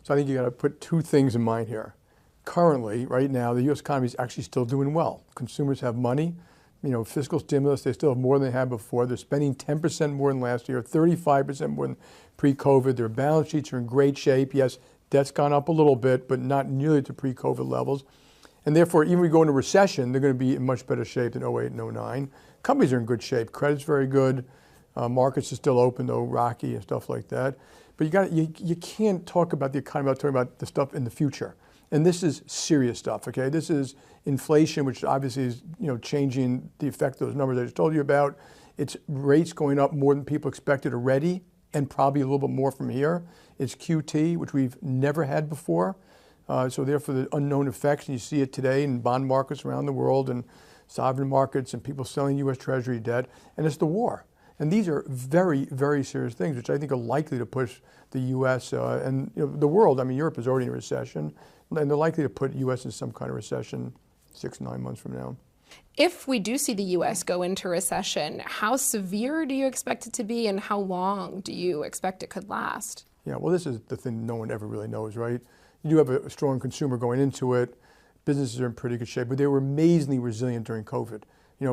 So I think you got to put two things in mind here. Currently, right now, the U.S. economy is actually still doing well. Consumers have money, fiscal stimulus, they still have more than they had before. They're spending 10% more than last year, 35% more than pre-COVID. Their balance sheets are in great shape. Yes, debt's gone up a little bit, but not nearly to pre-COVID levels. And therefore, even if we go into recession, they're going to be in much better shape than '08 and '09. Companies are in good shape. Credit's very good. Markets are still open, though rocky and stuff like that. But you can't talk about the economy without talking about the stuff in the future. And this is serious stuff, okay? This is inflation, which obviously is changing the effect of those numbers I just told you about. It's rates going up more than people expected already, and probably a little bit more from here. It's QT, which we've never had before. So therefore, the unknown effects, and you see it today in bond markets around the world and sovereign markets and people selling U.S. Treasury debt, and it's the war. And these are very, very serious things, which I think are likely to push the U.S. And the world. I mean, Europe is already in a recession, and they're likely to put U.S. in some kind of recession 6-9 months from now. If we do see the U.S. go into recession, how severe do you expect it to be, and how long do you expect it could last? Yeah, well, this is the thing no one ever really knows, right? You do have a strong consumer going into it. Businesses are in pretty good shape, but they were amazingly resilient during COVID.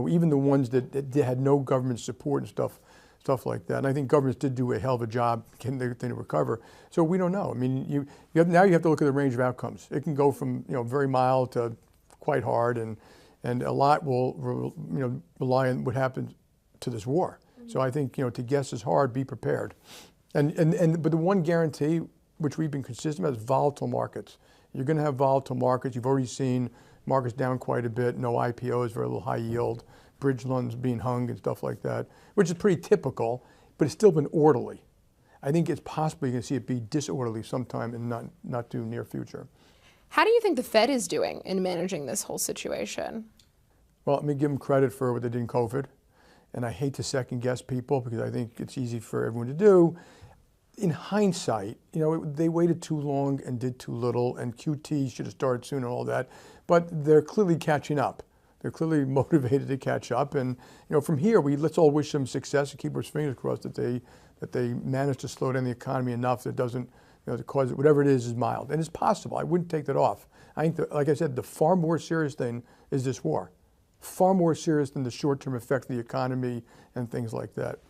Even the ones that had no government support and stuff like that. And I think governments did do a hell of a job getting the thing to recover. So we don't know. I mean, now you have to look at the range of outcomes. It can go from very mild to quite hard, and a lot will rely on what happens to this war. Mm-hmm. So I think to guess is hard. Be prepared. But the one guarantee, which we've been consistent about, is volatile markets. You're going to have volatile markets. You've already seen markets down quite a bit, no IPOs, very little high yield, bridge loans being hung and stuff like that, which is pretty typical, but it's still been orderly. I think it's possible you're going to see it be disorderly sometime in not too near future. How do you think the Fed is doing in managing this whole situation? Well, let me give them credit for what they did in COVID. And I hate to second guess people because I think it's easy for everyone to do. In hindsight, they waited too long and did too little, and QT should have started soon and all that. But they're clearly catching up. They're clearly motivated to catch up. And from here, let's all wish them success and keep our fingers crossed that they manage to slow down the economy enough that it doesn't, to cause whatever it is mild. And it's possible. I wouldn't take that off. I think, like I said, the far more serious thing is this war. Far more serious than the short-term effect of the economy and things like that.